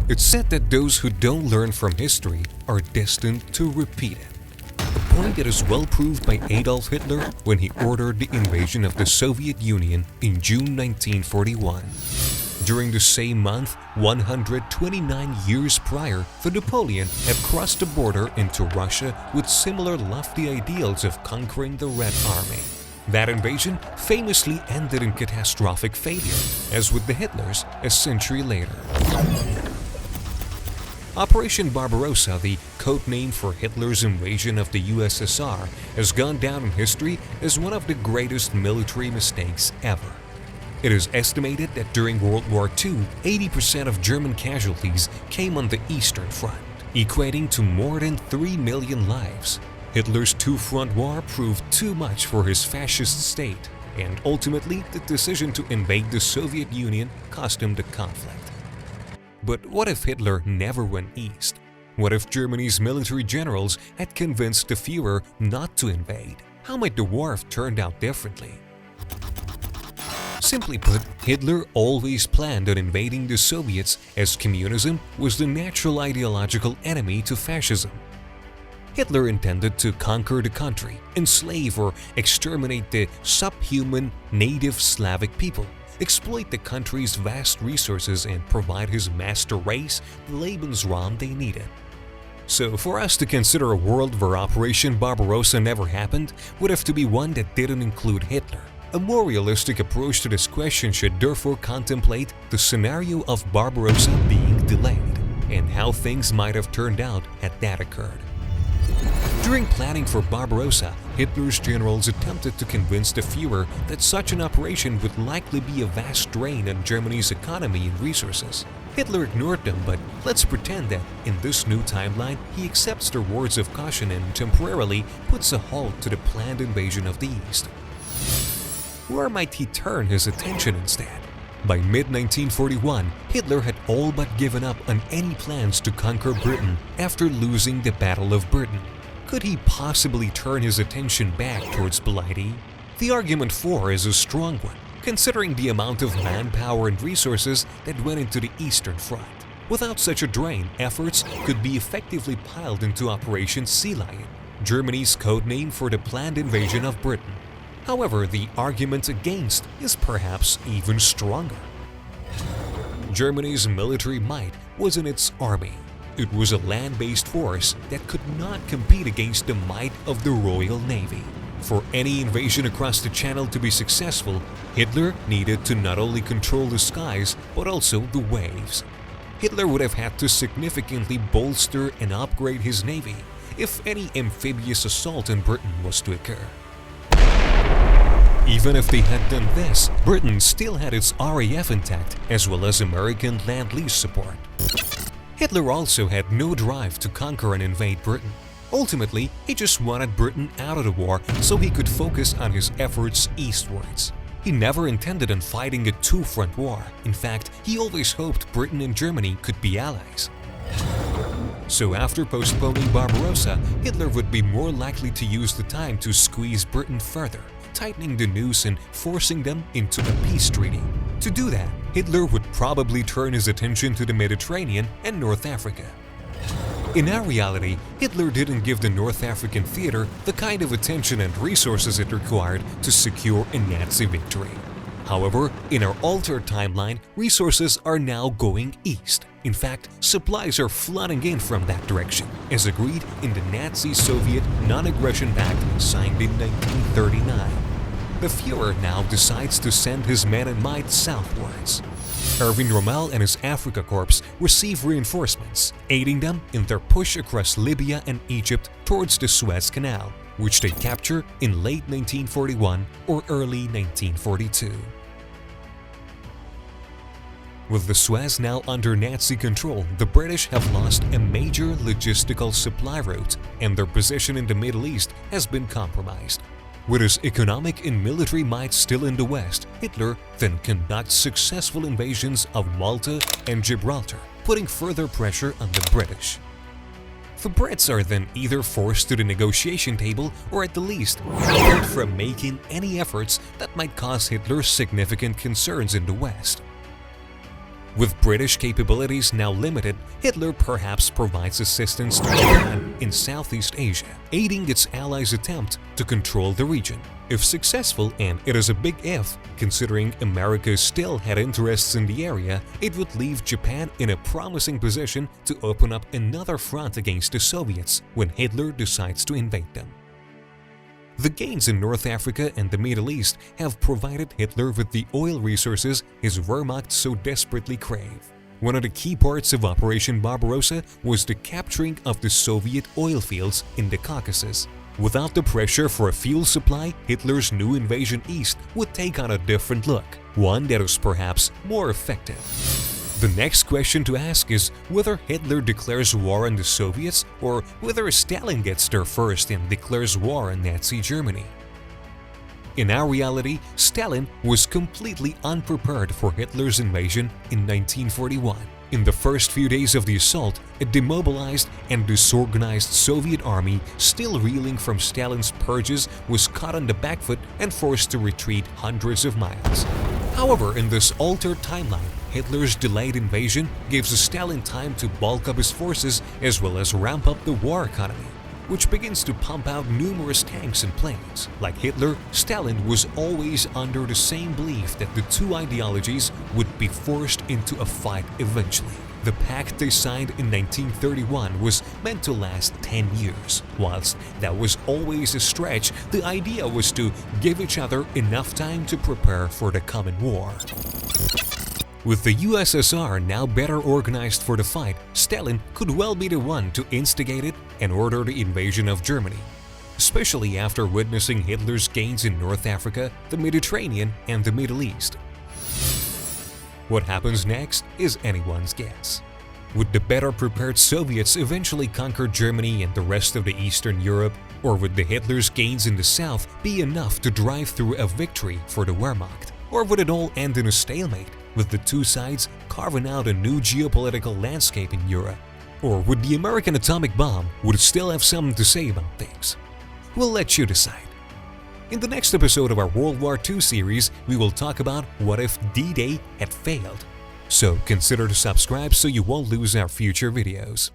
It's said that those who don't learn from history are destined to repeat it. A point that is well proved by Adolf Hitler when he ordered the invasion of the Soviet Union in June 1941. During the same month, 129 years prior, the Napoleon had crossed the border into Russia with similar lofty ideals of conquering the Red Army. That invasion famously ended in catastrophic failure, as with the Hitlers a century later. Operation Barbarossa, the code name for Hitler's invasion of the USSR, has gone down in history as one of the greatest military mistakes ever. It is estimated that during World War II, 80% of German casualties came on the Eastern Front, equating to more than 3 million lives. Hitler's two-front war proved too much for his fascist state, and ultimately the decision to invade the Soviet Union cost him the conflict. But what if Hitler never went east? What if Germany's military generals had convinced the Führer not to invade? How might the war have turned out differently? Simply put, Hitler always planned on invading the Soviets, as communism was the natural ideological enemy to fascism. Hitler intended to conquer the country, enslave or exterminate the subhuman native Slavic people, exploit the country's vast resources, and provide his master race the Lebensraum they needed. So for us to consider a world where Operation Barbarossa never happened would have to be one that didn't include Hitler. A more realistic approach to this question should therefore contemplate the scenario of Barbarossa being delayed, and how things might have turned out had that occurred. During planning for Barbarossa, Hitler's generals attempted to convince the Führer that such an operation would likely be a vast drain on Germany's economy and resources. Hitler ignored them, but let's pretend that in this new timeline he accepts their words of caution and temporarily puts a halt to the planned invasion of the East. Where might he turn his attention instead? By mid-1941, Hitler had all but given up on any plans to conquer Britain after losing the Battle of Britain. Could he possibly turn his attention back towards Blighty? The argument for is a strong one, considering the amount of manpower and resources that went into the Eastern Front. Without such a drain, efforts could be effectively piled into Operation Sea Lion, Germany's code name for the planned invasion of Britain. However, the argument against is perhaps even stronger. Germany's military might was in its army. It was a land-based force that could not compete against the might of the Royal Navy. For any invasion across the Channel to be successful, Hitler needed to not only control the skies but also the waves. Hitler would have had to significantly bolster and upgrade his navy if any amphibious assault on Britain was to occur. Even if they had done this, Britain still had its RAF intact as well as American Land-Lease support. Hitler also had no drive to conquer and invade Britain. Ultimately, he just wanted Britain out of the war so he could focus on his efforts eastwards. He never intended on fighting a two-front war. In fact, he always hoped Britain and Germany could be allies. So after postponing Barbarossa, Hitler would be more likely to use the time to squeeze Britain further, tightening the noose and forcing them into a peace treaty. To do that, Hitler would probably turn his attention to the Mediterranean and North Africa. In our reality, Hitler didn't give the North African theater the kind of attention and resources it required to secure a Nazi victory. However, in our altered timeline, resources are now going east. In fact, supplies are flooding in from that direction, as agreed in the Nazi-Soviet Non-Aggression Pact signed in 1939. The Führer now decides to send his men in might southwards. Erwin Rommel and his Africa Corps receive reinforcements, aiding them in their push across Libya and Egypt towards the Suez Canal, which they capture in late 1941 or early 1942. With the Suez now under Nazi control, the British have lost a major logistical supply route, and their position in the Middle East has been compromised. With his economic and military might still in the West, Hitler then conducts successful invasions of Malta and Gibraltar, putting further pressure on the British. The Brits are then either forced to the negotiation table or at the least prevented from making any efforts that might cause Hitler significant concerns in the West. With British capabilities now limited, Hitler perhaps provides assistance to Japan in Southeast Asia, aiding its allies' attempt to control the region. If successful, and it is a big if, considering America still had interests in the area, it would leave Japan in a promising position to open up another front against the Soviets when Hitler decides to invade them. The gains in North Africa and the Middle East have provided Hitler with the oil resources his Wehrmacht so desperately crave. One of the key parts of Operation Barbarossa was the capturing of the Soviet oil fields in the Caucasus. Without the pressure for a fuel supply, Hitler's new invasion east would take on a different look, one that was perhaps more effective. The next question to ask is whether Hitler declares war on the Soviets or whether Stalin gets there first and declares war on Nazi Germany. In our reality, Stalin was completely unprepared for Hitler's invasion in 1941. In the first few days of the assault, a demobilized and disorganized Soviet army, still reeling from Stalin's purges, was caught on the back foot and forced to retreat hundreds of miles. However, in this altered timeline, Hitler's delayed invasion gives Stalin time to bulk up his forces as well as ramp up the war economy, which begins to pump out numerous tanks and planes. Like Hitler, Stalin was always under the same belief that the two ideologies would be forced into a fight eventually. The pact they signed in 1931 was meant to last 10 years. Whilst that was always a stretch, the idea was to give each other enough time to prepare for the coming war. With the USSR now better organized for the fight, Stalin could well be the one to instigate it and order the invasion of Germany, especially after witnessing Hitler's gains in North Africa, the Mediterranean, and the Middle East. What happens next is anyone's guess. Would the better prepared Soviets eventually conquer Germany and the rest of the Eastern Europe, or would the Hitler's gains in the South be enough to drive through a victory for the Wehrmacht? Or would it all end in a stalemate, with the two sides carving out a new geopolitical landscape in Europe? Or would the American atomic bomb would still have something to say about things? We'll let you decide. In the next episode of our World War II series, we will talk about what if D-Day had failed. So consider to subscribe so you won't lose our future videos.